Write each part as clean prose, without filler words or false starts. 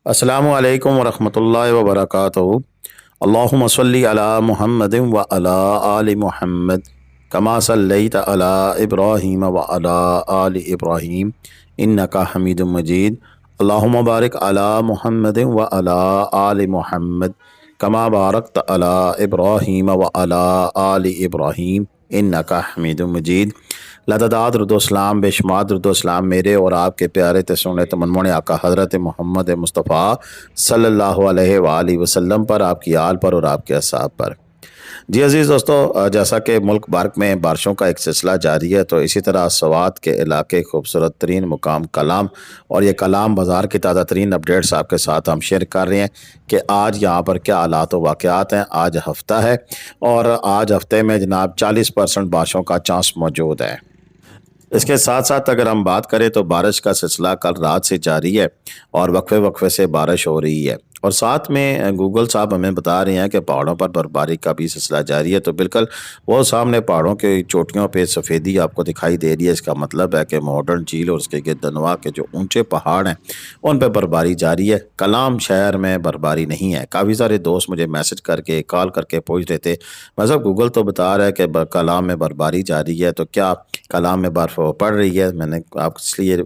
السلام علیکم ورحمۃ اللہ وبرکاتہ۔ اللہم صلی علی محمد وعلی آل محمد کما صلیت علی ابراہیم وعلی آل ابراہیم انک حمید مجید۔ اللہم بارک علی محمد وعلی آل محمد کما بارکت علی ابراہیم وعلی آل ابراہیم انک حمید مجید۔ لداداد درود و اسلام، بے شمار درود و اسلام میرے اور آپ کے پیارے سنت منمون آقا حضرت محمد مصطفیٰ صلی اللہ علیہ وآلہ وسلم پر، آپ کی آل پر اور آپ کے اصحاب پر۔ جی عزیز دوستو، جیسا کہ ملک بھر میں بارشوں کا ایک سلسلہ جاری ہے، تو اسی طرح سوات کے علاقے خوبصورت ترین مقام کلام، اور یہ کلام بازار کی تازہ ترین اپڈیٹس آپ کے ساتھ ہم شیئر کر رہے ہیں کہ آج یہاں پر کیا حالات و واقعات ہیں۔ آج ہفتہ ہے اور آج ہفتے میں جناب 40% بارشوں کا چانس موجود ہے۔ اس کے ساتھ ساتھ اگر ہم بات کریں تو بارش کا سلسلہ کل رات سے جاری ہے اور وقفے وقفے سے بارش ہو رہی ہے، اور ساتھ میں گوگل صاحب ہمیں بتا رہے ہیں کہ پہاڑوں پر برفباری کا بھی سلسلہ جاری ہے۔ تو بالکل وہ سامنے پہاڑوں کی چوٹیوں پہ سفیدی آپ کو دکھائی دے رہی ہے۔ اس کا مطلب ہے کہ ماڈرن جھیل اور اس کے گردنواح کے جو اونچے پہاڑ ہیں ان پہ برفباری جاری ہے۔ کلام شہر میں برفباری نہیں ہے۔ کافی سارے دوست مجھے میسج کر کے کال کر کے پوچھ رہے تھے، مطلب گوگل تو بتا رہا ہے کہ کلام میں برفباری جاری ہے، تو کیا کلام میں برف پڑ رہی ہے؟ میں نے آپ اس لیے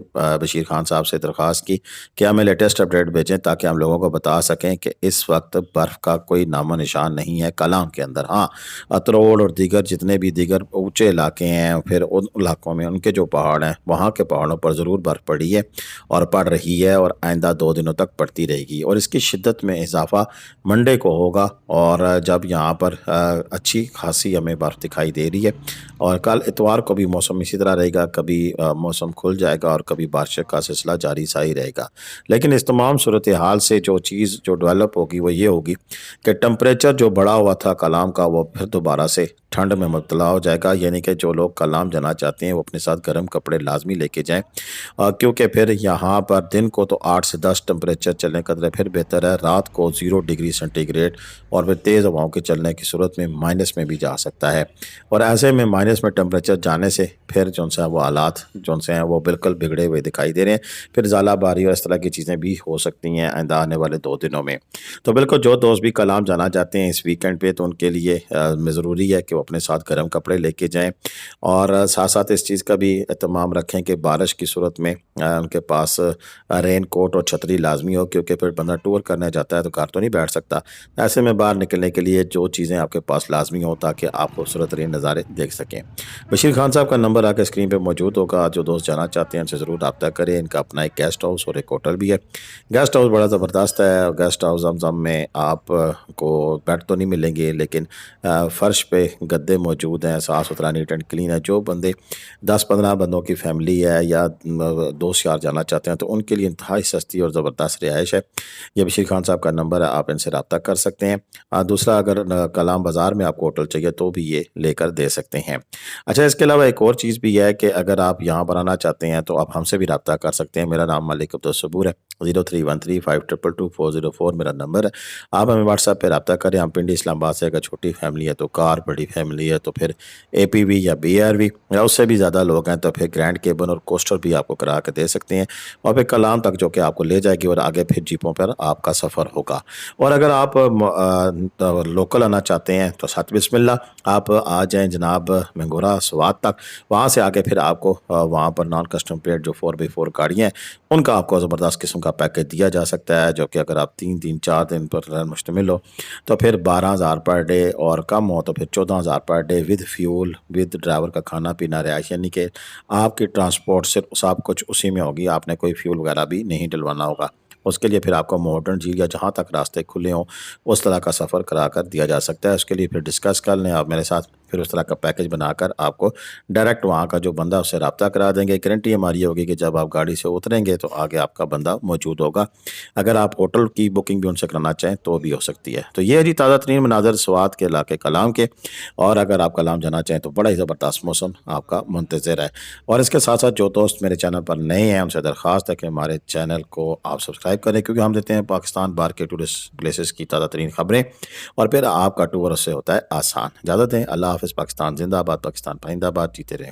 بشیر خان صاحب سے درخواست کی کہ ہمیں لیٹسٹ اپڈیٹ بھیجیں تاکہ ہم لوگوں کو بتا سکیں کہ اس وقت برف کا کوئی نام و نشان نہیں ہے کلام کے اندر۔ ہاں، اتروڑ اور دیگر جتنے بھی دیگر اونچے علاقے ہیں، پھر ان علاقوں میں ان کے جو پہاڑ ہیں وہاں کے پہاڑوں پر ضرور برف پڑی ہے اور پڑ رہی ہے، اور آئندہ 2 دنوں تک پڑتی رہے گی، اور اس کی شدت میں اضافہ منڈے کو ہوگا، اور جب یہاں پر اچھی خاصی ہمیں برف دکھائی دے رہی ہے۔ اور کل اتوار کو بھی موسم اسی طرح رہے گا، کبھی موسم کھل جائے گا اور کبھی بارش کا سلسلہ جاری ساری رہے گا۔ لیکن اس تمام صورتحال سے جو چیز جو ڈیولپ ہوگی وہ یہ ہوگی کہ ٹمپریچر جو بڑا ہوا تھا کلام کا وہ پھر دوبارہ سے ٹھنڈ میں مبتلا ہو جائے گا، یعنی کہ جو لوگ کلام جانا چاہتے ہیں وہ اپنے ساتھ گرم کپڑے لازمی لے کے جائیں، کیونکہ پھر یہاں پر دن کو تو 8 سے 10 ٹمپریچر چلنے قدرے پھر بہتر ہے، رات کو 0 ڈگری سینٹی گریڈ اور پھر تیز ہواؤں کے چلنے کی صورت میں مائنس میں بھی جا سکتا ہے، اور ایسے میں مائنس میں ٹمپریچر جانے سے پھر جو سے وہ حالات جو سے ہیں وہ بالکل بگڑے ہوئے دکھائی دے رہے ہیں، پھر ژالہ باری اور اس طرح کی چیزیں بھی ہو سکتی ہیں آئندہ آنے والے 2 دنوں میں۔ تو بالکل جو دوست بھی کلام جانا چاہتے ہیں اس ویکنڈ پہ، تو ان کے لیے ضروری ہے کہ وہ اپنے ساتھ گرم کپڑے لے کے جائیں، اور ساتھ ساتھ اس چیز کا بھی اہتمام رکھیں کہ بارش کی صورت میں ان کے پاس رین کوٹ اور چھتری لازمی ہو، کیونکہ پھر بندہ ٹور کرنے جاتا ہے تو گھر تو نہیں بیٹھ سکتا، ایسے میں باہر نکلنے کے لیے جو چیزیں آپ کے پاس لازمی ہوں تاکہ آپ خوبصورت ترین نظارے دیکھ سکیں۔ بشیر خان صاحب کا نمبر آ کے اسکرین پہ موجود ہوگا، جو دوست جانا چاہتے ہیں ان سے ضرور رابطہ کریں۔ ان کا اپنا ایک گیسٹ ہاؤس اور ایک ہوٹل بھی ہے۔ گیسٹ ہاؤس بڑا زبردست ہے، گیسٹ ہاؤس زمزم میں آپ کو بیڈ تو نہیں ملیں گے، لیکن فرش پہ گدے موجود ہیں، صاف ستھرا نیٹ اینڈ کلین ہے۔ جو بندے 10-15 بندوں کی فیملی ہے یا دوست یار جانا چاہتے ہیں تو ان کے لیے انتہائی سستی اور زبردست رہائش ہے۔ یہ بشیر خان صاحب کا نمبر ہے، آپ ان سے رابطہ کر سکتے ہیں۔ دوسرا، اگر کلام بازار میں آپ کو ہوٹل چاہیے تو بھی یہ لے کر دے سکتے ہیں۔ اچھا، اس کے علاوہ ایک اور چیز بھی ہے کہ اگر آپ یہاں پر آنا چاہتے ہیں تو آپ ہم سے بھی رابطہ کر سکتے ہیں۔ میرا نام ملک عبدالصبور ہے، 0313522224 میرا نمبر ہے۔ آپ ہمیں واٹس ایپ پہ رابطہ کریں۔ ہم پنڈی اسلام آباد سے، اگر چھوٹی فیملی ہے تو کار، بڑی فیملی ہے تو پھر APV یا BRV، یا اس سے بھی زیادہ لوگ ہیں تو پھر گرینڈ کیبن اور کوسٹر بھی آپ کو کرا کے دے سکتے ہیں، اور پھر کلام تک جو کہ آپ کو لے جائے گی، اور آگے پھر جیپوں پر آپ کا سفر ہوگا۔ اور اگر آپ لوکل آنا چاہتے ہیں تو ساتھ بسم اللہ آپ آ جائیں جناب منگورا سوات تک، وہاں سے آگے پھر آپ کو وہاں پر نان کسٹم پلیٹ جو 4x4 گاڑیاں ہیں ان کا آپ کو زبردست قسم کا پیکیج دیا جا سکتا ہے، جو کہ اگر آپ 3 دن 4 دن پر مشتمل ہو تو پھر 12,000 پر ڈے، اور کم ہو تو پھر 14,000 per day, with fuel, with driver کا کھانا پینا، رہائش، یعنی کہ آپ کی ٹرانسپورٹ صرف سب کچھ اسی میں ہوگی، آپ نے کوئی فیول وغیرہ بھی نہیں ڈلوانا ہوگا۔ اس کے لیے پھر آپ کو ماڈرن جھیل یا جہاں تک راستے کھلے ہوں اس طرح کا سفر کرا کر دیا جا سکتا ہے۔ اس کے لیے پھر ڈسکس کر لیں آپ میرے ساتھ، پھر اس طرح کا پیکیج بنا کر آپ کو ڈائریکٹ وہاں کا جو بندہ اس سے رابطہ کرا دیں گے۔ گارنٹی ہماری ہوگی کہ جب آپ گاڑی سے اتریں گے تو آگے آپ کا بندہ موجود ہوگا۔ اگر آپ ہوٹل کی بکنگ بھی ان سے کرانا چاہیں تو بھی ہو سکتی ہے۔ تو یہ ہے جی تازہ ترین مناظر سوات کے علاقے کلام کے، اور اگر آپ کلام جانا چاہیں تو بڑا ہی زبردست موسم آپ کا منتظر ہے۔ اور اس کے ساتھ ساتھ جو دوست میرے چینل پر نئے ہیں ان سے درخواست ہے کہ ہمارے چینل کو آپ سبسکرائب کریں، کیونکہ ہم دیتے ہیں پاکستان باہر کے ٹورسٹ پلیسز کی تازہ ترین خبریں، اور پھر آپ کا ٹور اس سے ہوتا ہے آسان۔ اجازت دیں، اللہ حافظ۔ پاکستان زندہ باد، پاکستان پائندہ باد، جیتے رہیں۔